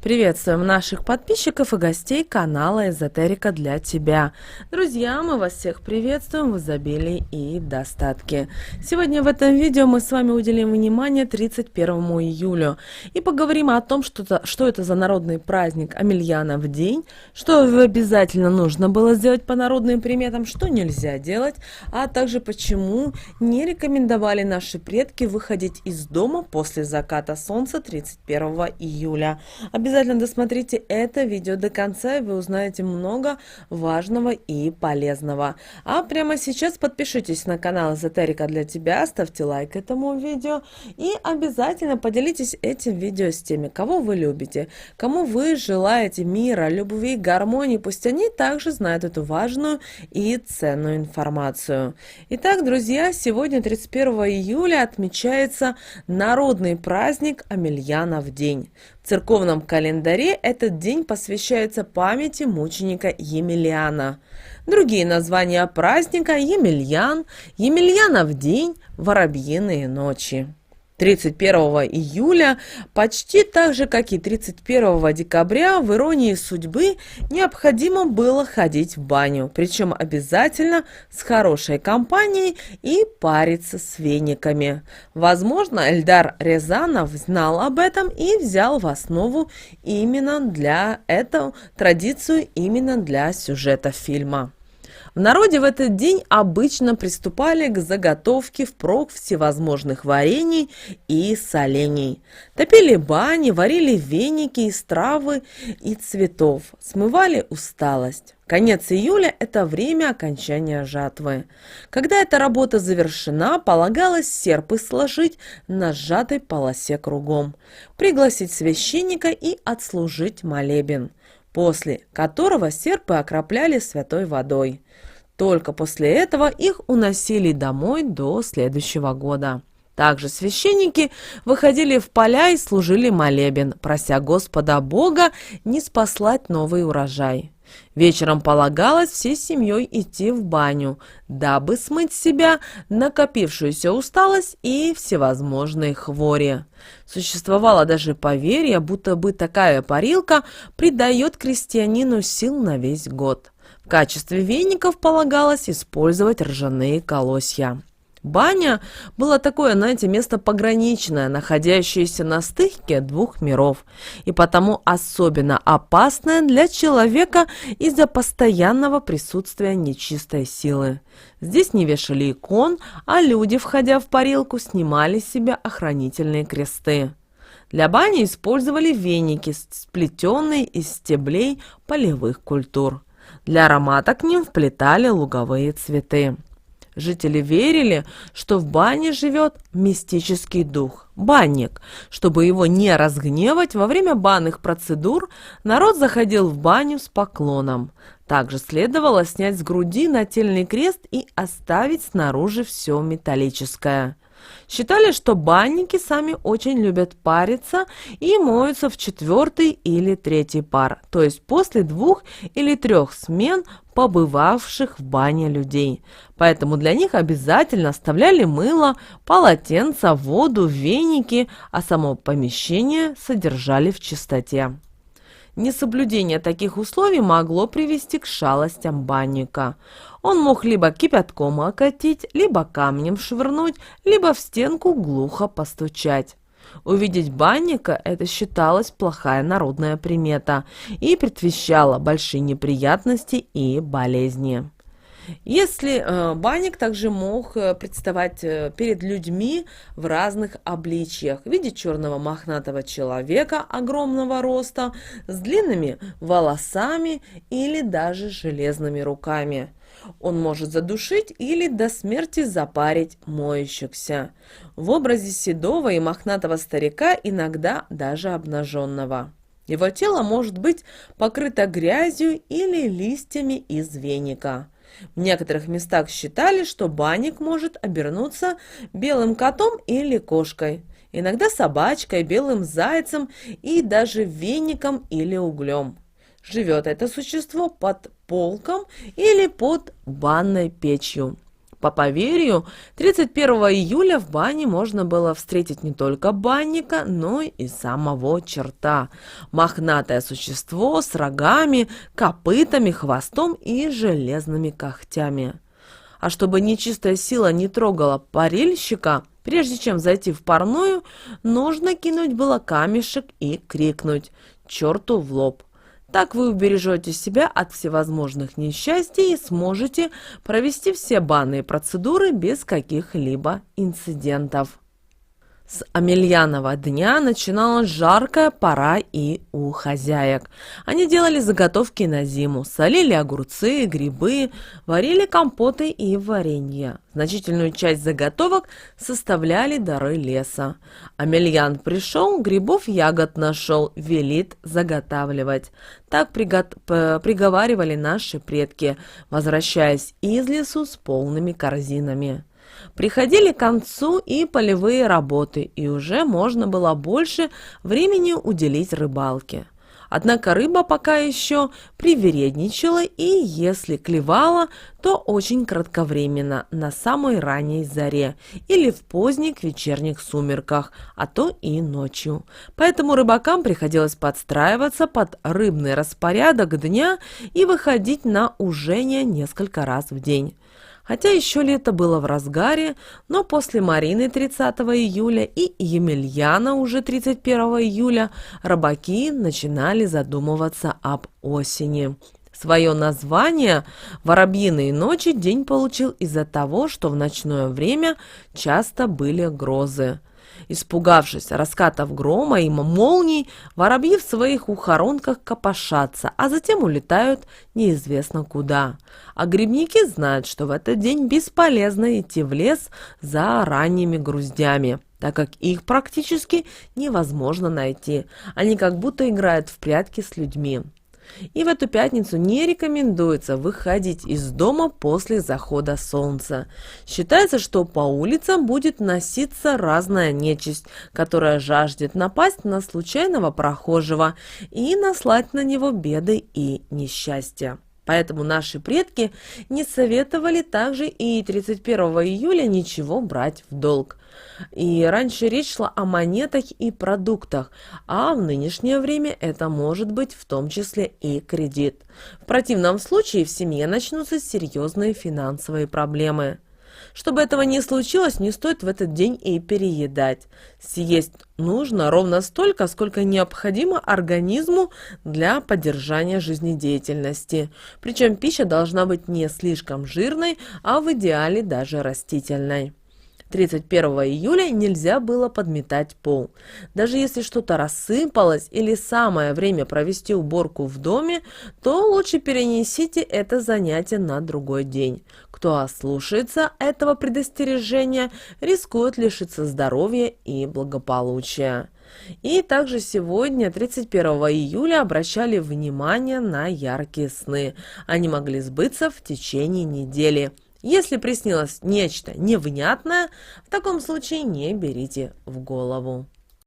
Приветствуем наших подписчиков и гостей канала Эзотерика для тебя. Друзья, мы вас всех приветствуем в изобилии и достатке. Сегодня в этом видео мы с вами уделим внимание 31 июля и поговорим о том, что это за народный праздник Амельянов день, что обязательно нужно было сделать по народным приметам, что нельзя делать, а также почему не рекомендовали наши предки выходить из дома после заката солнца 31 июля. Обязательно досмотрите это видео до конца, и вы узнаете много важного и полезного. А прямо сейчас подпишитесь на канал Эзотерика для тебя, ставьте лайк этому видео и обязательно поделитесь этим видео с теми, кого вы любите, кому вы желаете мира, любви, гармонии. Пусть они также знают эту важную и ценную информацию. Итак, друзья, сегодня 31 июля отмечается народный праздник Амельянов день. В церковном календаре этот день посвящается памяти мученика Емельяна. Другие названия праздника – Емельян, Емельянов день, Воробьиные ночи. 31 июля, почти так же, как и 31 декабря, в иронии судьбы необходимо было ходить в баню, причем обязательно с хорошей компанией и париться с вениками. Возможно, Эльдар Рязанов знал об этом и взял в основу именно для этого традицию, именно для сюжета фильма. В народе в этот день обычно приступали к заготовке впрок всевозможных варений и солений. Топили бани, варили веники из травы и цветов, смывали усталость. Конец июля – это время окончания жатвы. Когда эта работа завершена, полагалось серпы сложить на сжатой полосе кругом, пригласить священника и отслужить молебен, после которого серпы окропляли святой водой. Только после этого их уносили домой до следующего года. Также священники выходили в поля и служили молебен, прося Господа Бога не спаслать новый урожай. Вечером полагалось всей семьей идти в баню, дабы смыть с себя накопившуюся усталость и всевозможные хвори. Существовало даже поверье, будто бы такая парилка придает крестьянину сил на весь год. В качестве веников полагалось использовать ржаные колосья. Баня была такое, место пограничное, находящееся на стыке двух миров, и потому особенно опасное для человека из-за постоянного присутствия нечистой силы. Здесь не вешали икон, а люди, входя в парилку, снимали с себя охранительные кресты. Для бани использовали веники, сплетенные из стеблей полевых культур. Для аромата к ним вплетали луговые цветы. Жители верили, что в бане живет мистический дух – банник. Чтобы его не разгневать, во время банных процедур народ заходил в баню с поклоном. Также следовало снять с груди нательный крест и оставить снаружи все металлическое. Считали, что банники сами очень любят париться и моются в 4-й или 3-й пар, то есть после 2 или 3 смен побывавших в бане людей. Поэтому для них обязательно оставляли мыло, полотенца, воду, веники, а само помещение содержали в чистоте. Несоблюдение таких условий могло привести к шалостям банника. Он мог либо кипятком окатить, либо камнем швырнуть, либо в стенку глухо постучать. Увидеть банника – это считалось плохая народная примета и предвещало большие неприятности и болезни. Если банник также мог представать перед людьми в разных обличьях в виде черного мохнатого человека огромного роста с длинными волосами или даже железными руками. Он может задушить или до смерти запарить моющихся. В образе седого и мохнатого старика, иногда даже обнаженного. Его тело может быть покрыто грязью или листьями из веника. В некоторых местах считали, что банник может обернуться белым котом или кошкой, иногда собачкой, белым зайцем и даже веником или углем. Живет это существо под полком или под банной печью. По поверью, 31 июля в бане можно было встретить не только банника, но и самого черта. Мохнатое существо с рогами, копытами, хвостом и железными когтями. А чтобы нечистая сила не трогала парильщика, прежде чем зайти в парную, нужно кинуть было камешек и крикнуть «черту в лоб». Так вы убережете себя от всевозможных несчастий и сможете провести все банные процедуры без каких-либо инцидентов. С Амельянова дня начиналась жаркая пора и у хозяек. Они делали заготовки на зиму, солили огурцы, грибы, варили компоты и варенье. Значительную часть заготовок составляли дары леса. Амельян пришел, грибов ягод нашел, велит заготавливать. Так приговаривали наши предки, возвращаясь из лесу с полными корзинами. Приходили к концу и полевые работы, и уже можно было больше времени уделить рыбалке. Однако рыба пока еще привередничала, и если клевала, то очень кратковременно, на самой ранней заре или в поздних вечерних сумерках, а то и ночью. Поэтому рыбакам приходилось подстраиваться под рыбный распорядок дня и выходить на ужение несколько раз в день. Хотя еще лето было в разгаре, но после Марины 30 июля и Емельяна уже 31 июля рыбаки начинали задумываться об осени. Свое название «Воробьиные ночи» день получил из-за того, что в ночное время часто были грозы. Испугавшись раскатов грома и молний, воробьи в своих ухоронках копошатся, а затем улетают неизвестно куда. А грибники знают, что в этот день бесполезно идти в лес за ранними груздями, так как их практически невозможно найти. Они как будто играют в прятки с людьми. И в эту пятницу не рекомендуется выходить из дома после захода солнца. Считается, что по улицам будет носиться разная нечисть, которая жаждет напасть на случайного прохожего и наслать на него беды и несчастья. Поэтому наши предки не советовали также и 31 июля ничего брать в долг. И раньше речь шла о монетах и продуктах, а в нынешнее время это может быть в том числе и кредит. В противном случае в семье начнутся серьезные финансовые проблемы. Чтобы этого не случилось, не стоит в этот день и переедать. Съесть нужно ровно столько, сколько необходимо организму для поддержания жизнедеятельности. Причем пища должна быть не слишком жирной, а в идеале даже растительной. 31 июля нельзя было подметать пол. Даже если что-то рассыпалось или самое время провести уборку в доме, то лучше перенесите это занятие на другой день. Кто ослушается этого предостережения, рискует лишиться здоровья и благополучия. И также сегодня, 31 июля, обращали внимание на яркие сны. Они могли сбыться в течение недели. Если приснилось нечто невнятное, в таком случае не берите в голову.